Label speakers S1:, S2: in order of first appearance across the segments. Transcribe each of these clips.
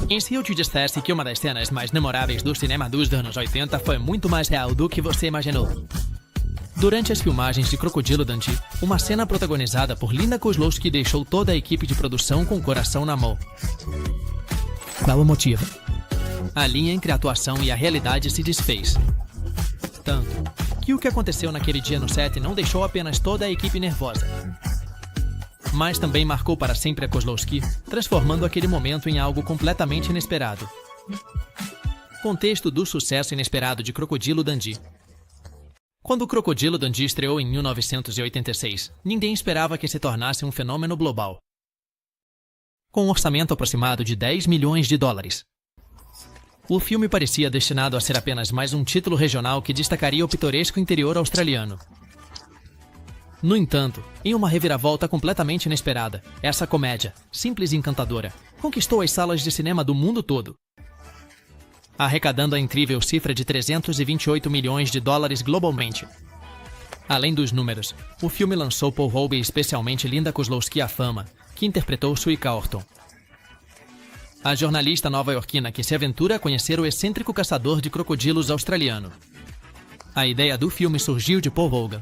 S1: E se eu te dissesse que uma das cenas mais memoráveis do cinema dos anos 80 foi muito mais real do que você imaginou? Durante as filmagens de Crocodilo Dundee, uma cena protagonizada por Linda Kozlowski deixou toda a equipe de produção com o coração na mão. Qual o motivo? A linha entre a atuação e a realidade se desfez. Tanto que o que aconteceu naquele dia no set não deixou apenas toda a equipe nervosa, mas também marcou para sempre a Kozlowski, transformando aquele momento em algo completamente inesperado. Contexto do sucesso inesperado de Crocodilo Dundee. Quando o Crocodilo Dundee estreou em 1986, ninguém esperava que se tornasse um fenômeno global. Com um orçamento aproximado de 10 milhões de dólares. O filme parecia destinado a ser apenas mais um título regional que destacaria o pitoresco interior australiano. No entanto, em uma reviravolta completamente inesperada, essa comédia, simples e encantadora, conquistou as salas de cinema do mundo todo, arrecadando a incrível cifra de 328 milhões de dólares globalmente. Além dos números, o filme lançou Paul Hogan e especialmente Linda Kozlowski à fama, que interpretou Suika Orton, a jornalista nova-iorquina que se aventura a conhecer o excêntrico caçador de crocodilos australiano. A ideia do filme surgiu de Paul Hogan.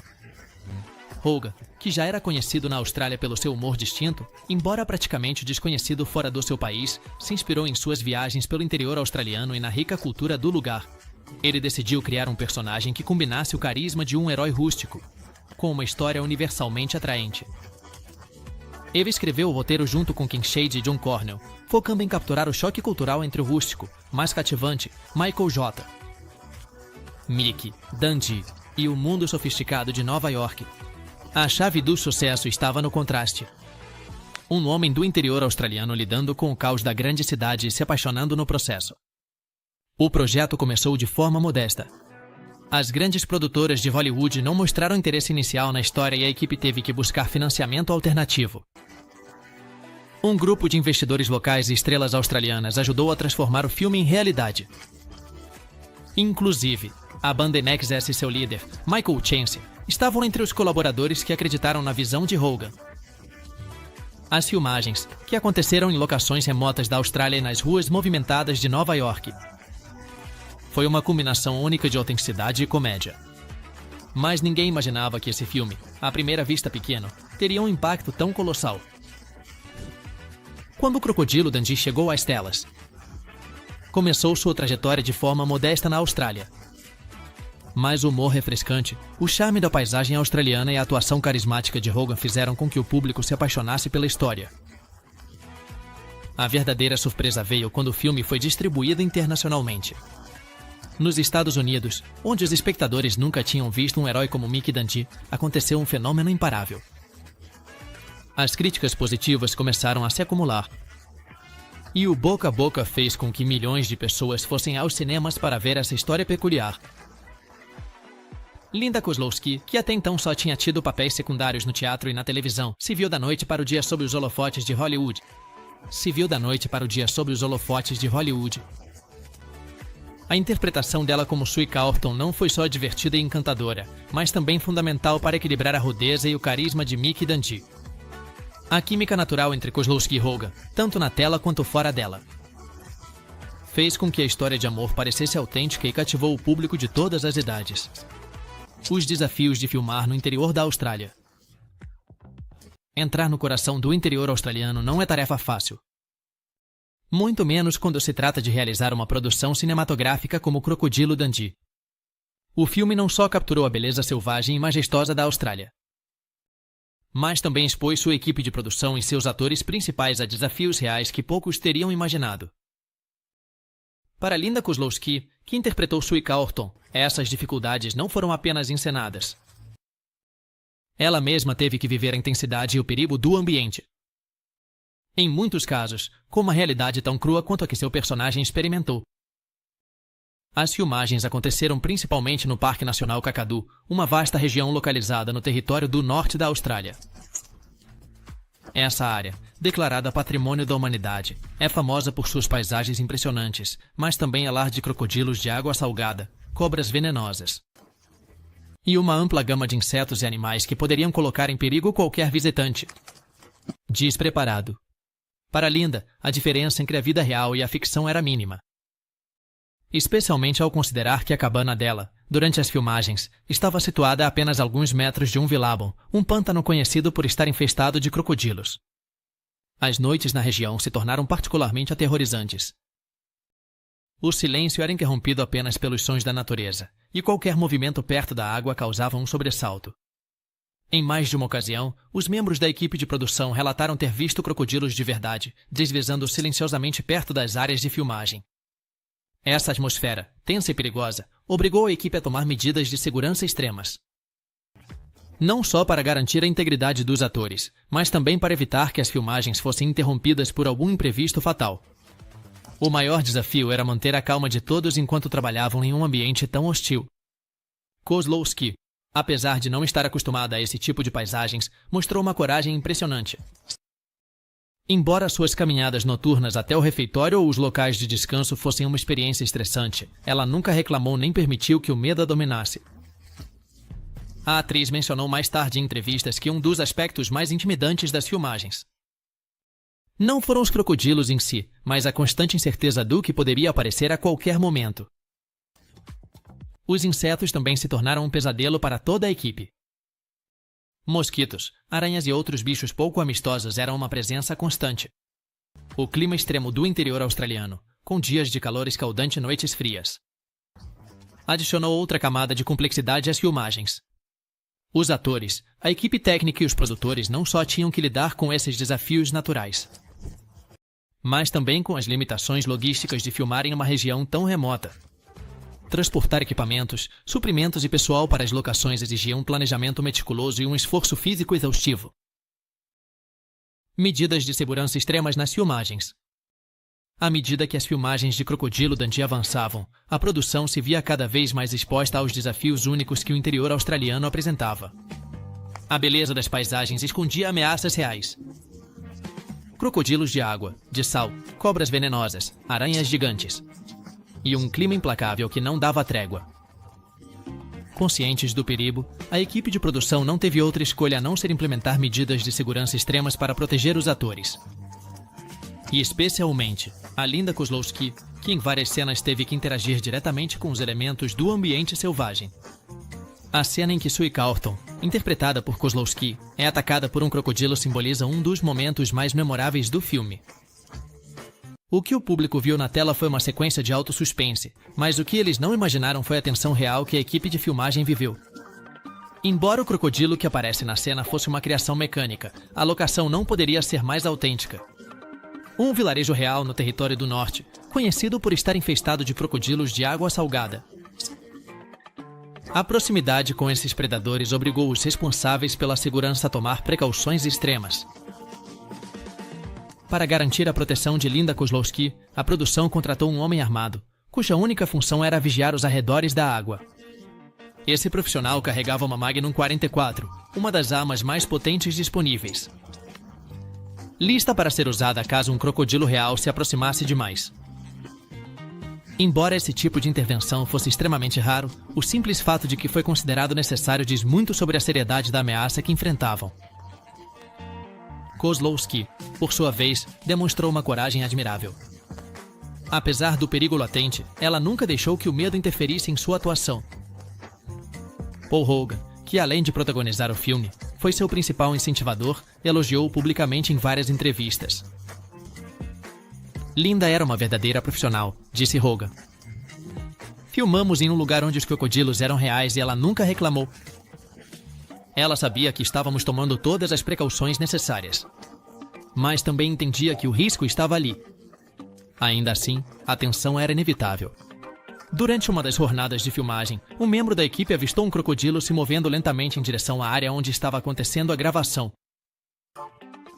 S1: Hogan, que já era conhecido na Austrália pelo seu humor distinto, embora praticamente desconhecido fora do seu país, se inspirou em suas viagens pelo interior australiano e na rica cultura do lugar. Ele decidiu criar um personagem que combinasse o carisma de um herói rústico, com uma história universalmente atraente. Ele escreveu o roteiro junto com Ken Shade e John Cornell, focando em capturar o choque cultural entre o rústico, mais cativante, Michael J. Mickey, Dundee e o mundo sofisticado de Nova York. A chave do sucesso estava no contraste. Um homem do interior australiano lidando com o caos da grande cidade e se apaixonando no processo. O projeto começou de forma modesta. As grandes produtoras de Hollywood não mostraram interesse inicial na história e a equipe teve que buscar financiamento alternativo. Um grupo de investidores locais e estrelas australianas ajudou a transformar o filme em realidade. Inclusive, a banda NXS e seu líder, Michael Chance, estavam entre os colaboradores que acreditaram na visão de Hogan. As filmagens, que aconteceram em locações remotas da Austrália e nas ruas movimentadas de Nova York, foi uma combinação única de autenticidade e comédia. Mas ninguém imaginava que esse filme, à primeira vista pequeno, teria um impacto tão colossal. Quando o Crocodilo Dundee chegou às telas, começou sua trajetória de forma modesta na Austrália. Mas o humor refrescante, o charme da paisagem australiana e a atuação carismática de Hogan fizeram com que o público se apaixonasse pela história. A verdadeira surpresa veio quando o filme foi distribuído internacionalmente. Nos Estados Unidos, onde os espectadores nunca tinham visto um herói como Mickey Dundee, aconteceu um fenômeno imparável. As críticas positivas começaram a se acumular. E o boca a boca fez com que milhões de pessoas fossem aos cinemas para ver essa história peculiar. Linda Kozlowski, que até então só tinha tido papéis secundários no teatro e na televisão, se viu da noite para o dia sob os holofotes de Hollywood. A interpretação dela como Suika Orton não foi só divertida e encantadora, mas também fundamental para equilibrar a rudeza e o carisma de Mickey Dundee. A química natural entre Kozlowski e Hogan, tanto na tela quanto fora dela, fez com que a história de amor parecesse autêntica e cativou o público de todas as idades. Os desafios de filmar no interior da Austrália. Entrar no coração do interior australiano não é tarefa fácil. Muito menos quando se trata de realizar uma produção cinematográfica como Crocodilo Dundee. O filme não só capturou a beleza selvagem e majestosa da Austrália, mas também expôs sua equipe de produção e seus atores principais a desafios reais que poucos teriam imaginado. Para Linda Kozlowski, que interpretou Suika Orton, essas dificuldades não foram apenas encenadas. Ela mesma teve que viver a intensidade e o perigo do ambiente. Em muitos casos, com uma realidade tão crua quanto a que seu personagem experimentou. As filmagens aconteceram principalmente no Parque Nacional Kakadu, uma vasta região localizada no território do norte da Austrália. Essa área, declarada Patrimônio da Humanidade, é famosa por suas paisagens impressionantes, mas também é lar de crocodilos de água salgada, cobras venenosas e uma ampla gama de insetos e animais que poderiam colocar em perigo qualquer visitante despreparado. Para Linda, a diferença entre a vida real e a ficção era mínima. Especialmente ao considerar que a cabana dela, durante as filmagens, estava situada a apenas alguns metros de um vilabon, um pântano conhecido por estar infestado de crocodilos. As noites na região se tornaram particularmente aterrorizantes. O silêncio era interrompido apenas pelos sons da natureza, e qualquer movimento perto da água causava um sobressalto. Em mais de uma ocasião, os membros da equipe de produção relataram ter visto crocodilos de verdade, deslizando silenciosamente perto das áreas de filmagem. Essa atmosfera, tensa e perigosa, obrigou a equipe a tomar medidas de segurança extremas. Não só para garantir a integridade dos atores, mas também para evitar que as filmagens fossem interrompidas por algum imprevisto fatal. O maior desafio era manter a calma de todos enquanto trabalhavam em um ambiente tão hostil. Kozlowski, apesar de não estar acostumada a esse tipo de paisagens, mostrou uma coragem impressionante. Embora suas caminhadas noturnas até o refeitório ou os locais de descanso fossem uma experiência estressante, ela nunca reclamou nem permitiu que o medo a dominasse. A atriz mencionou mais tarde em entrevistas que um dos aspectos mais intimidantes das filmagens não foram os crocodilos em si, mas a constante incerteza do que poderia aparecer a qualquer momento. Os insetos também se tornaram um pesadelo para toda a equipe. Mosquitos, aranhas e outros bichos pouco amistosos eram uma presença constante. O clima extremo do interior australiano, com dias de calor escaldante e noites frias, adicionou outra camada de complexidade às filmagens. Os atores, a equipe técnica e os produtores não só tinham que lidar com esses desafios naturais, mas também com as limitações logísticas de filmar em uma região tão remota. Transportar equipamentos, suprimentos e pessoal para as locações exigia um planejamento meticuloso e um esforço físico exaustivo. Medidas de segurança extremas nas filmagens. À medida que as filmagens de Crocodilo Dundee avançavam, a produção se via cada vez mais exposta aos desafios únicos que o interior australiano apresentava. A beleza das paisagens escondia ameaças reais. Crocodilos de água, de sal, cobras venenosas, aranhas gigantes. E um clima implacável que não dava trégua. Conscientes do perigo, a equipe de produção não teve outra escolha a não ser implementar medidas de segurança extremas para proteger os atores. E especialmente, a Linda Kozlowski, que em várias cenas teve que interagir diretamente com os elementos do ambiente selvagem. A cena em que Sue Carlton, interpretada por Kozlowski, é atacada por um crocodilo simboliza um dos momentos mais memoráveis do filme. O que o público viu na tela foi uma sequência de alto suspense, mas o que eles não imaginaram foi a tensão real que a equipe de filmagem viveu. Embora o crocodilo que aparece na cena fosse uma criação mecânica, a locação não poderia ser mais autêntica. Um vilarejo real no território do norte, conhecido por estar infestado de crocodilos de água salgada. A proximidade com esses predadores obrigou os responsáveis pela segurança a tomar precauções extremas. Para garantir a proteção de Linda Kozlowski, a produção contratou um homem armado, cuja única função era vigiar os arredores da água. Esse profissional carregava uma Magnum 44, uma das armas mais potentes disponíveis, lista para ser usada caso um crocodilo real se aproximasse demais. Embora esse tipo de intervenção fosse extremamente raro, o simples fato de que foi considerado necessário diz muito sobre a seriedade da ameaça que enfrentavam. Kozlowski, por sua vez, demonstrou uma coragem admirável. Apesar do perigo latente, ela nunca deixou que o medo interferisse em sua atuação. Paul Hogan, que além de protagonizar o filme, foi seu principal incentivador, elogiou-o publicamente em várias entrevistas. Linda era uma verdadeira profissional, disse Hogan. Filmamos em um lugar onde os crocodilos eram reais e ela nunca reclamou. Ela sabia que estávamos tomando todas as precauções necessárias, mas também entendia que o risco estava ali. Ainda assim, a tensão era inevitável. Durante uma das jornadas de filmagem, um membro da equipe avistou um crocodilo se movendo lentamente em direção à área onde estava acontecendo a gravação.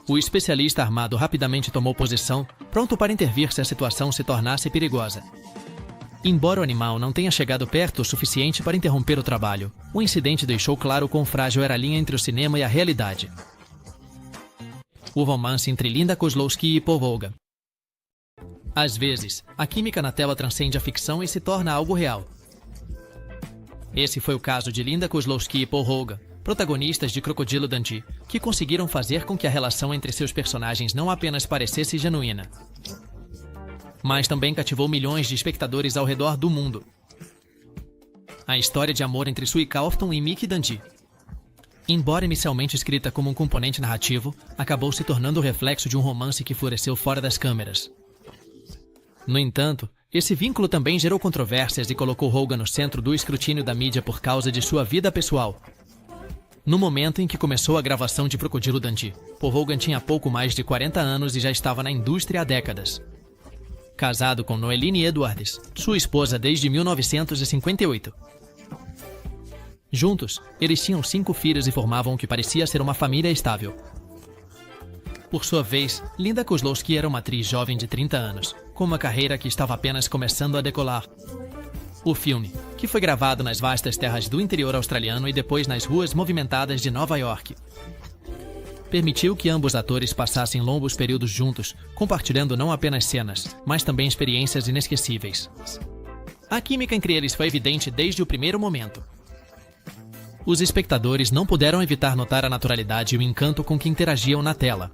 S1: O especialista armado rapidamente tomou posição, pronto para intervir se a situação se tornasse perigosa. Embora o animal não tenha chegado perto o suficiente para interromper o trabalho, o incidente deixou claro quão frágil era a linha entre o cinema e a realidade. O romance entre Linda Kozlowski e Paul Hogan. Às vezes, a química na tela transcende a ficção e se torna algo real. Esse foi o caso de Linda Kozlowski e Paul Hogan, protagonistas de Crocodilo Dundee, que conseguiram fazer com que a relação entre seus personagens não apenas parecesse genuína, mas também cativou milhões de espectadores ao redor do mundo. A história de amor entre Sue Calfton e Mickey Dundee, embora inicialmente escrita como um componente narrativo, acabou se tornando o reflexo de um romance que floresceu fora das câmeras. No entanto, esse vínculo também gerou controvérsias e colocou Hogan no centro do escrutínio da mídia por causa de sua vida pessoal. No momento em que começou a gravação de Crocodilo Dundee, Paul Hogan tinha pouco mais de 40 anos e já estava na indústria há décadas. Casado com Noeline Edwards, sua esposa desde 1958. Juntos, eles tinham 5 filhos e formavam o que parecia ser uma família estável. Por sua vez, Linda Kozlowski era uma atriz jovem de 30 anos, com uma carreira que estava apenas começando a decolar. O filme, que foi gravado nas vastas terras do interior australiano e depois nas ruas movimentadas de Nova York, permitiu que ambos atores passassem longos períodos juntos, compartilhando não apenas cenas, mas também experiências inesquecíveis. A química entre eles foi evidente desde o primeiro momento. Os espectadores não puderam evitar notar a naturalidade e o encanto com que interagiam na tela.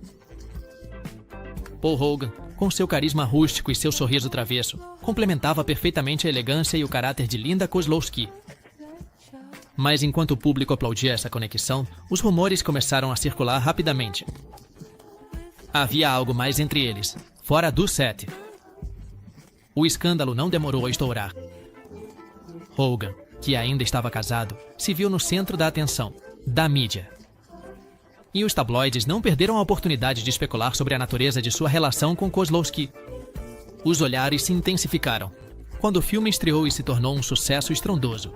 S1: Paul Hogan, com seu carisma rústico e seu sorriso travesso, complementava perfeitamente a elegância e o caráter de Linda Kozlowski. Mas enquanto o público aplaudia essa conexão, os rumores começaram a circular rapidamente. Havia algo mais entre eles, fora do set. O escândalo não demorou a estourar. Hogan, que ainda estava casado, se viu no centro da atenção, da mídia. E os tabloides não perderam a oportunidade de especular sobre a natureza de sua relação com Kozlowski. Os olhares se intensificaram quando o filme estreou e se tornou um sucesso estrondoso.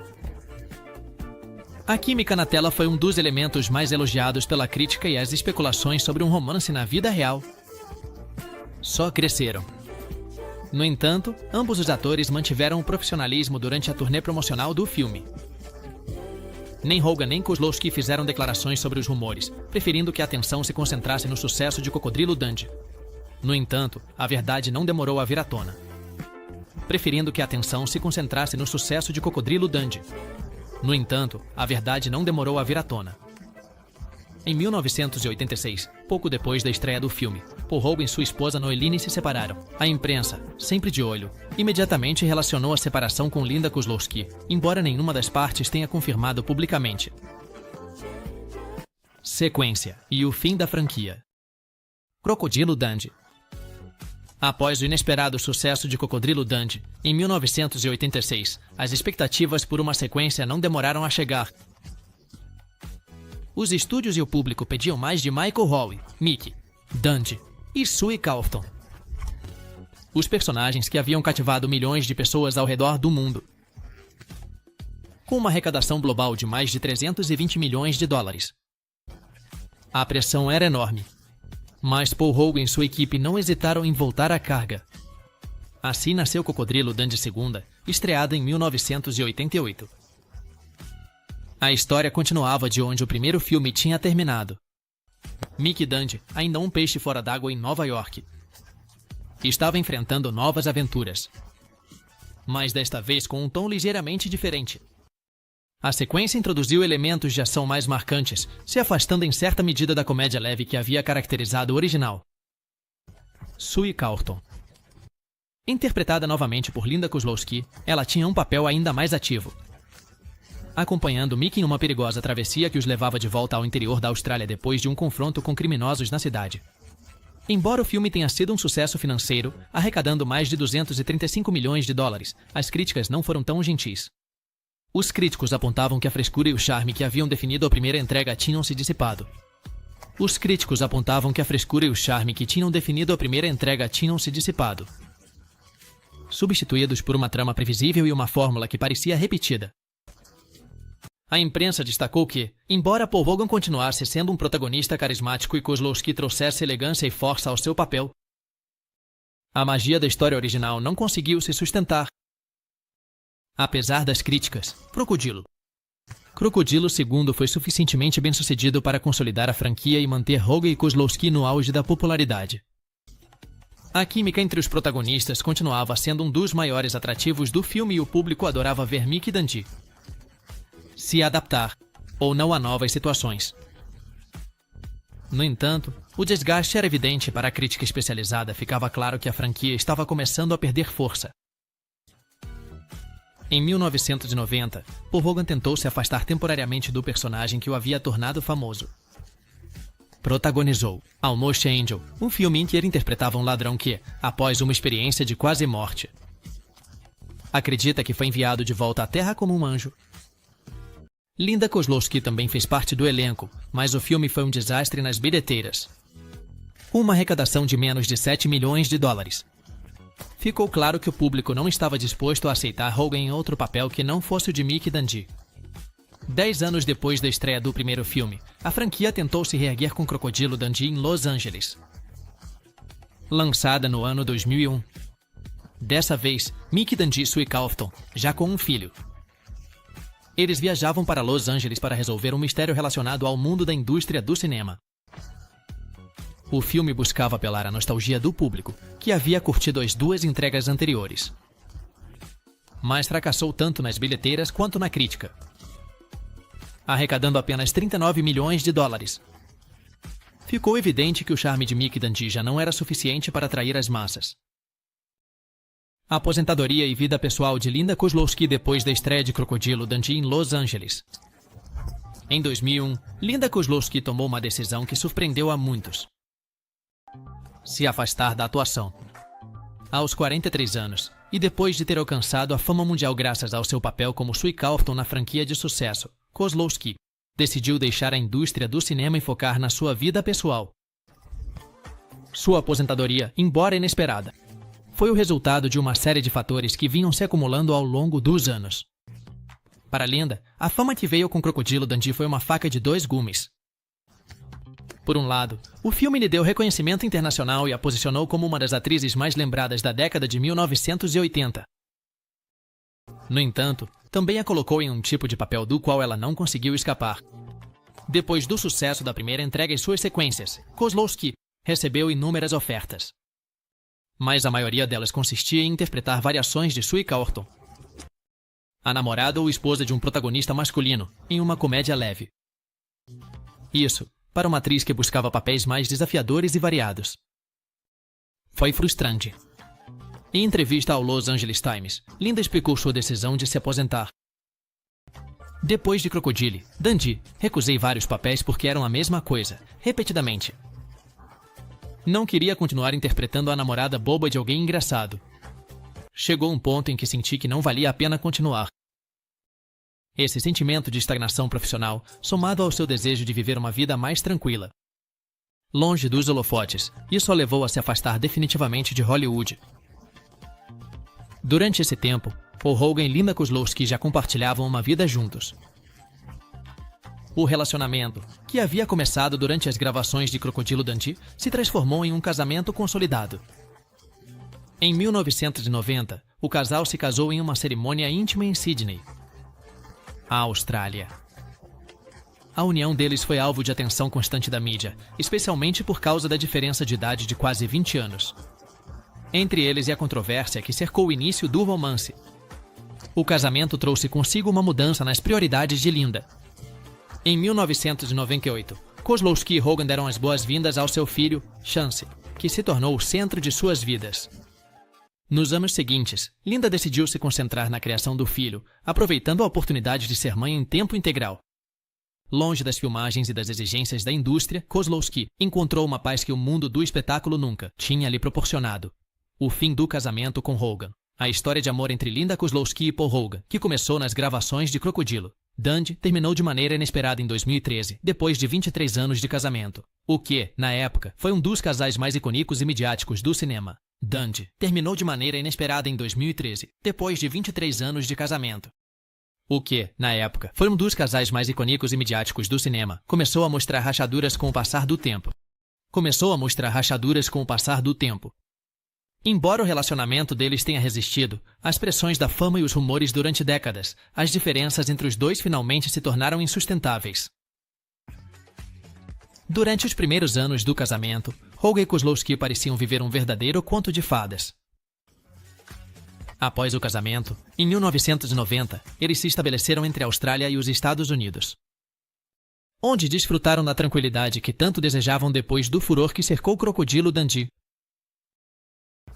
S1: A química na tela foi um dos elementos mais elogiados pela crítica e as especulações sobre um romance na vida real só cresceram. No entanto, ambos os atores mantiveram o profissionalismo durante a turnê promocional do filme. Nem Hogan nem Kozlowski fizeram declarações sobre os rumores, preferindo que a atenção se concentrasse no sucesso de Crocodilo Dundee. No entanto, a verdade não demorou a vir à tona. Preferindo que a atenção se concentrasse no sucesso de Crocodilo Dundee. No entanto, a verdade não demorou a vir à tona. Em 1986, pouco depois da estreia do filme, Paul Hogan e sua esposa Noeline se separaram. A imprensa, sempre de olho, imediatamente relacionou a separação com Linda Kozlowski, embora nenhuma das partes tenha confirmado publicamente. Sequência e o fim da franquia. Crocodilo Dundee. Após o inesperado sucesso de Crocodilo Dundee, em 1986, as expectativas por uma sequência não demoraram a chegar. Os estúdios e o público pediam mais de Michael Howe, Mickey Dundee e Sue Calfton. Os personagens que haviam cativado milhões de pessoas ao redor do mundo. Com uma arrecadação global de mais de 320 milhões de dólares. A pressão era enorme. Mas Paul Hogan e sua equipe não hesitaram em voltar à carga. Assim nasceu Crocodilo Dundee II, estreada em 1988. A história continuava de onde o primeiro filme tinha terminado. Mickey Dundee, ainda um peixe fora d'água em Nova York, estava enfrentando novas aventuras. Mas desta vez com um tom ligeiramente diferente. A sequência introduziu elementos de ação mais marcantes, se afastando em certa medida da comédia leve que havia caracterizado o original. Sue Calfton. Interpretada novamente por Linda Kozlowski, ela tinha um papel ainda mais ativo, acompanhando Mickey em uma perigosa travessia que os levava de volta ao interior da Austrália depois de um confronto com criminosos na cidade. Embora o filme tenha sido um sucesso financeiro, arrecadando mais de 235 milhões de dólares, as críticas não foram tão gentis. Os críticos apontavam que a frescura e o charme que haviam definido a primeira entrega tinham se dissipado. Substituídos por uma trama previsível e uma fórmula que parecia repetida. A imprensa destacou que, embora Paul Hogan continuasse sendo um protagonista carismático e Kozlowski trouxesse elegância e força ao seu papel, a magia da história original não conseguiu se sustentar. Apesar das críticas, Crocodilo II foi suficientemente bem-sucedido para consolidar a franquia e manter Hogan e Kozlowski no auge da popularidade. A química entre os protagonistas continuava sendo um dos maiores atrativos do filme e o público adorava ver Mickey Dundee se adaptar ou não a novas situações. No entanto, o desgaste era evidente para a crítica especializada. Ficava claro que a franquia estava começando a perder força. Em 1990, Paul Hogan tentou se afastar temporariamente do personagem que o havia tornado famoso. Protagonizou Almost Angel, um filme em que ele interpretava um ladrão que, após uma experiência de quase morte, acredita que foi enviado de volta à Terra como um anjo. Linda Kozlowski também fez parte do elenco, mas o filme foi um desastre nas bilheteiras. Uma arrecadação de menos de 7 milhões de dólares. Ficou claro que o público não estava disposto a aceitar Hogan em outro papel que não fosse o de Mick Dundee. 10 anos depois da estreia do primeiro filme, a franquia tentou se reerguer com Crocodilo Dundee em Los Angeles. Lançada no ano 2001. Dessa vez, Mick Dundee e Sue Calfton, já com um filho. Eles viajavam para Los Angeles para resolver um mistério relacionado ao mundo da indústria do cinema. O filme buscava apelar à nostalgia do público, que havia curtido as duas entregas anteriores. Mas fracassou tanto nas bilheteiras quanto na crítica, arrecadando apenas 39 milhões de dólares. Ficou evidente que o charme de Mick Dundee já não era suficiente para atrair as massas. A aposentadoria e vida pessoal de Linda Kozlowski depois da estreia de Crocodilo Dundee em Los Angeles. Em 2001, Linda Kozlowski tomou uma decisão que surpreendeu a muitos: se afastar da atuação. Aos 43 anos, e depois de ter alcançado a fama mundial graças ao seu papel como Sue Calfton na franquia de sucesso, Kozlowski decidiu deixar a indústria do cinema e focar na sua vida pessoal. Sua aposentadoria, embora inesperada, foi o resultado de uma série de fatores que vinham se acumulando ao longo dos anos. Para Linda, a fama que veio com Crocodilo Dundee foi uma faca de dois gumes. Por um lado, o filme lhe deu reconhecimento internacional e a posicionou como uma das atrizes mais lembradas da década de 1980. No entanto, também a colocou em um tipo de papel do qual ela não conseguiu escapar. Depois do sucesso da primeira entrega e suas sequências, Kozlowski recebeu inúmeras ofertas. Mas a maioria delas consistia em interpretar variações de Sue Calfton, a namorada ou esposa de um protagonista masculino, em uma comédia leve. Isso, para uma atriz que buscava papéis mais desafiadores e variados, foi frustrante. Em entrevista ao Los Angeles Times, Linda explicou sua decisão de se aposentar. Depois de Crocodile Dundee, recusei vários papéis porque eram a mesma coisa, repetidamente. Não queria continuar interpretando a namorada boba de alguém engraçado. Chegou um ponto em que senti que não valia a pena continuar. Esse sentimento de estagnação profissional, somado ao seu desejo de viver uma vida mais tranquila, longe dos holofotes, isso a levou a se afastar definitivamente de Hollywood. Durante esse tempo, Paul Hogan e Linda Kozlowski já compartilhavam uma vida juntos. O relacionamento, que havia começado durante as gravações de Crocodilo Dundee, se transformou em um casamento consolidado. Em 1990, o casal se casou em uma cerimônia íntima em Sydney, a Austrália. A união deles foi alvo de atenção constante da mídia, especialmente por causa da diferença de idade de quase 20 anos. Entre eles e a controvérsia que cercou o início do romance. O casamento trouxe consigo uma mudança nas prioridades de Linda. Em 1998, Kozlowski e Hogan deram as boas-vindas ao seu filho, Chance, que se tornou o centro de suas vidas. Nos anos seguintes, Linda decidiu se concentrar na criação do filho, aproveitando a oportunidade de ser mãe em tempo integral. Longe das filmagens e das exigências da indústria, Kozlowski encontrou uma paz que o mundo do espetáculo nunca tinha lhe proporcionado: o fim do casamento com Hogan. A história de amor entre Linda Kozlowski e Paul Hogan, que começou nas gravações de Crocodilo Dundee, terminou de maneira inesperada em 2013, depois de 23 anos de casamento. O que, na época, foi um dos casais mais icônicos e midiáticos do cinema. Dundee terminou de maneira inesperada em 2013, depois de 23 anos de casamento. O que, na época, foi um dos casais mais icônicos e midiáticos do cinema, começou a mostrar rachaduras com o passar do tempo. Embora o relacionamento deles tenha resistido às pressões da fama e os rumores durante décadas, as diferenças entre os dois finalmente se tornaram insustentáveis. Durante os primeiros anos do casamento, Hogan e Kozlowski pareciam viver um verdadeiro conto de fadas. Após o casamento, em 1990, eles se estabeleceram entre a Austrália e os Estados Unidos. onde desfrutaram da tranquilidade que tanto desejavam depois do furor que cercou o crocodilo Dundee.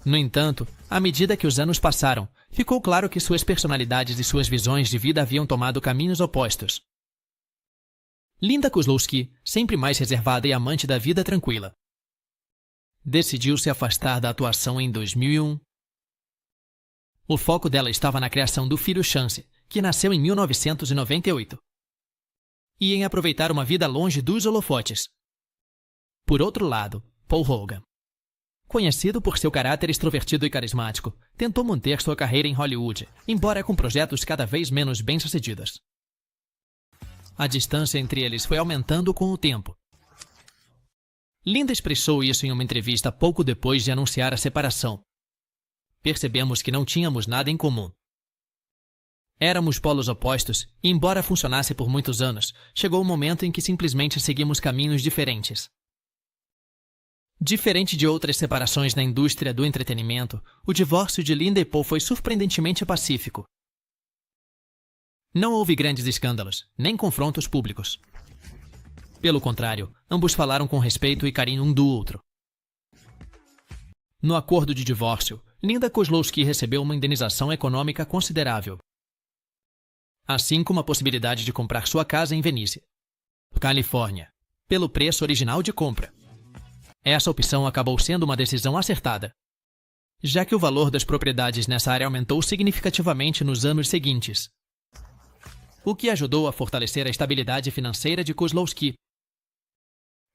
S1: No entanto, à medida que os anos passaram, ficou claro que suas personalidades e suas visões de vida haviam tomado caminhos opostos. Linda Kozlowski, sempre mais reservada e amante da vida tranquila, decidiu se afastar da atuação em 2001. O foco dela estava na criação do filho Chance, que nasceu em 1998, e em aproveitar uma vida longe dos holofotes. Por outro lado, Paul Hogan, conhecido por seu caráter extrovertido e carismático, tentou manter sua carreira em Hollywood, embora com projetos cada vez menos bem-sucedidos. A distância entre eles foi aumentando com o tempo. Linda expressou isso em uma entrevista pouco depois de anunciar a separação. Percebemos que não tínhamos nada em comum. Éramos polos opostos e, embora funcionasse por muitos anos, chegou o momento em que simplesmente seguimos caminhos diferentes. Diferente de outras separações na indústria do entretenimento, o divórcio de Linda e Paul foi surpreendentemente pacífico. Não houve grandes escândalos, nem confrontos públicos. Pelo contrário, ambos falaram com respeito e carinho um do outro. No acordo de divórcio, Linda Kozlowski recebeu uma indenização econômica considerável, assim como a possibilidade de comprar sua casa em Venice, Califórnia, pelo preço original de compra. Essa opção acabou sendo uma decisão acertada, já que o valor das propriedades nessa área aumentou significativamente nos anos seguintes, o que ajudou a fortalecer a estabilidade financeira de Kozlowski.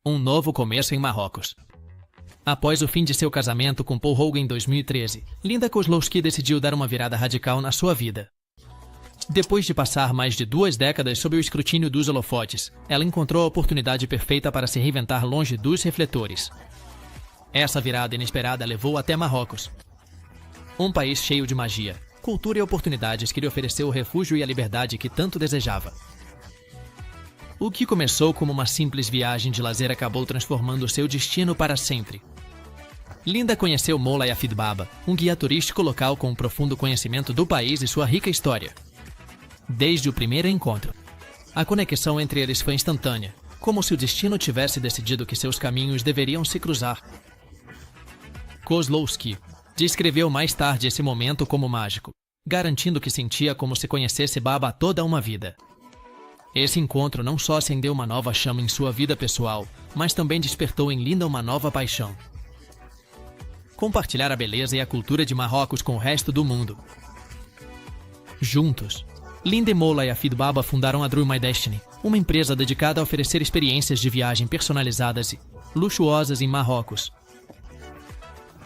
S1: Um novo começo em Marrocos. Após o fim de seu casamento com Paul Hogan em 2013, Linda Kozlowski decidiu dar uma virada radical na sua vida. Depois de passar mais de 2 décadas sob o escrutínio dos holofotes, ela encontrou a oportunidade perfeita para se reinventar longe dos refletores. Essa virada inesperada levou até Marrocos, um país cheio de magia, cultura e oportunidades que lhe ofereceu o refúgio e a liberdade que tanto desejava. O que começou como uma simples viagem de lazer acabou transformando seu destino para sempre. Linda conheceu Mola Yafid Baba, um guia turístico local com um profundo conhecimento do país e sua rica história. Desde o primeiro encontro, a conexão entre eles foi instantânea, como se o destino tivesse decidido que seus caminhos deveriam se cruzar. Kozlowski descreveu mais tarde esse momento como mágico, garantindo que sentia como se conhecesse Baba há toda uma vida. Esse encontro não só acendeu uma nova chama em sua vida pessoal, mas também despertou em Linda uma nova paixão: compartilhar a beleza e a cultura de Marrocos com o resto do mundo. Juntos, Linda e Mola Yafid Baba fundaram a Drew My Destiny, uma empresa dedicada a oferecer experiências de viagem personalizadas e luxuosas em Marrocos.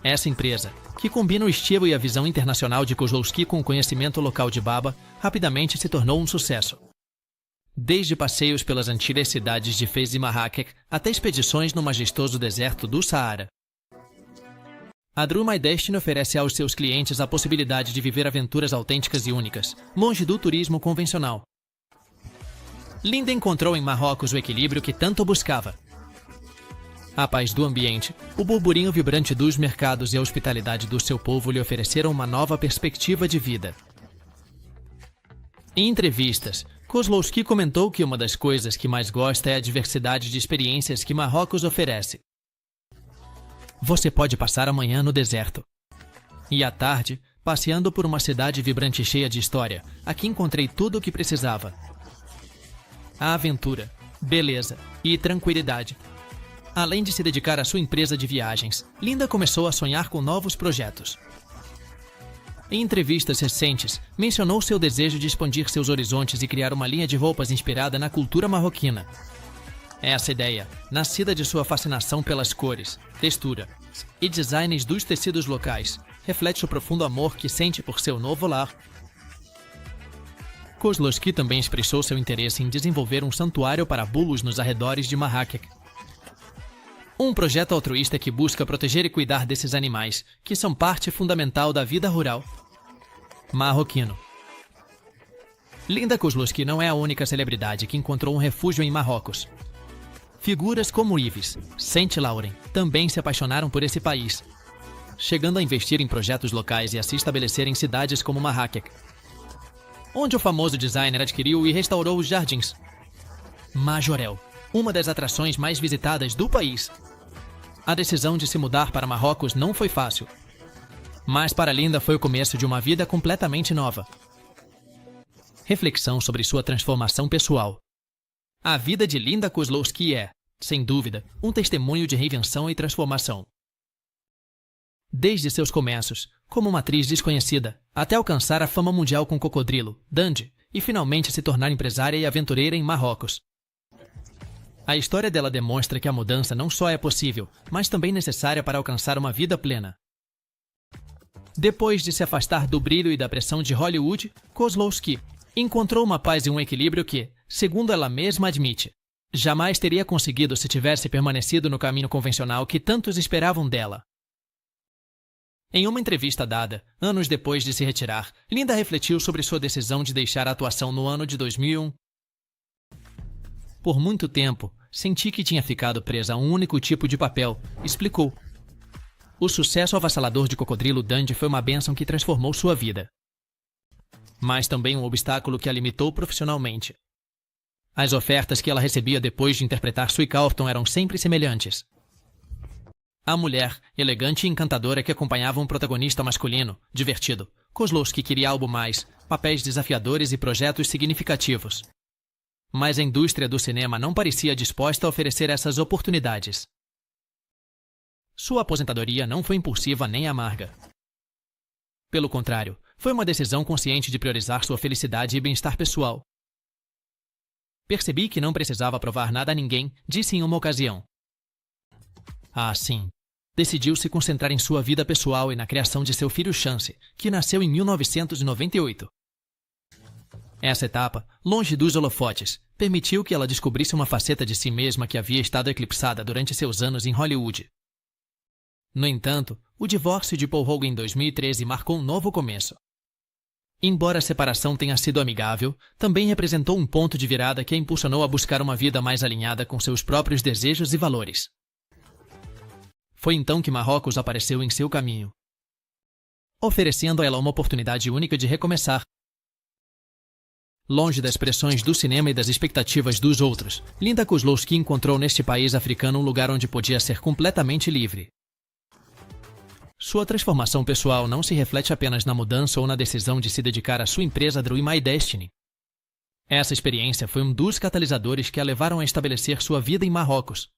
S1: Essa empresa, que combina o estilo e a visão internacional de Kozlowski com o conhecimento local de Baba, rapidamente se tornou um sucesso. Desde passeios pelas antigas cidades de Fez e Marrakech até expedições no majestoso deserto do Saara, a Drew My Destiny oferece aos seus clientes a possibilidade de viver aventuras autênticas e únicas, longe do turismo convencional. Linda encontrou em Marrocos o equilíbrio que tanto buscava: a paz do ambiente, o burburinho vibrante dos mercados e a hospitalidade do seu povo lhe ofereceram uma nova perspectiva de vida. Em entrevistas, Kozlowski comentou que uma das coisas que mais gosta é a diversidade de experiências que Marrocos oferece. Você pode passar a manhã no deserto e à tarde, passeando por uma cidade vibrante e cheia de história. Aqui encontrei tudo o que precisava: a aventura, beleza e tranquilidade. Além de se dedicar à sua empresa de viagens, Linda começou a sonhar com novos projetos. Em entrevistas recentes, mencionou seu desejo de expandir seus horizontes e criar uma linha de roupas inspirada na cultura marroquina. Essa ideia, nascida de sua fascinação pelas cores, textura e designs dos tecidos locais, reflete o profundo amor que sente por seu novo lar. Kozlowski também expressou seu interesse em desenvolver um santuário para bulos nos arredores de Marrakech, um projeto altruísta que busca proteger e cuidar desses animais, que são parte fundamental da vida rural marroquino. Linda Kozlowski não é a única celebridade que encontrou um refúgio em Marrocos. Figuras como Yves Saint Laurent também se apaixonaram por esse país, chegando a investir em projetos locais e a se estabelecer em cidades como Marrakech, onde o famoso designer adquiriu e restaurou os jardins Majorel, uma das atrações mais visitadas do país. A decisão de se mudar para Marrocos não foi fácil, mas para Linda foi o começo de uma vida completamente nova. Reflexão sobre sua transformação pessoal. A vida de Linda Kozlowski é, sem dúvida, um testemunho de reinvenção e transformação. Desde seus começos, como uma atriz desconhecida, até alcançar a fama mundial com Cocodrilo, Dundee, e finalmente se tornar empresária e aventureira em Marrocos. A história dela demonstra que a mudança não só é possível, mas também necessária para alcançar uma vida plena. Depois de se afastar do brilho e da pressão de Hollywood, Kozlowski encontrou uma paz e um equilíbrio que, segundo ela mesma admite, jamais teria conseguido se tivesse permanecido no caminho convencional que tantos esperavam dela. Em uma entrevista dada, anos depois de se retirar, Linda refletiu sobre sua decisão de deixar a atuação no ano de 2001. Por muito tempo, senti que tinha ficado presa a um único tipo de papel, explicou. O sucesso avassalador de Cocodrilo Dundee foi uma bênção que transformou sua vida, mas também um obstáculo que a limitou profissionalmente. As ofertas que ela recebia depois de interpretar Sue Calfton eram sempre semelhantes. A mulher, elegante e encantadora que acompanhava um protagonista masculino, divertido. Kozlowski queria algo mais, papéis desafiadores e projetos significativos. Mas a indústria do cinema não parecia disposta a oferecer essas oportunidades. Sua aposentadoria não foi impulsiva nem amarga. Pelo contrário, foi uma decisão consciente de priorizar sua felicidade e bem-estar pessoal. Percebi que não precisava provar nada a ninguém, disse em uma ocasião. Ah, sim. Decidiu se concentrar em sua vida pessoal e na criação de seu filho Chance, que nasceu em 1998. Essa etapa, longe dos holofotes, permitiu que ela descobrisse uma faceta de si mesma que havia estado eclipsada durante seus anos em Hollywood. No entanto, o divórcio de Paul Hogan em 2013 marcou um novo começo. Embora a separação tenha sido amigável, também representou um ponto de virada que a impulsionou a buscar uma vida mais alinhada com seus próprios desejos e valores. Foi então que Marrocos apareceu em seu caminho, oferecendo a ela uma oportunidade única de recomeçar. Longe das pressões do cinema e das expectativas dos outros, Linda Kozlowski encontrou neste país africano um lugar onde podia ser completamente livre. Sua transformação pessoal não se reflete apenas na mudança ou na decisão de se dedicar à sua empresa Drew My Destiny. Essa experiência foi um dos catalisadores que a levaram a estabelecer sua vida em Marrocos.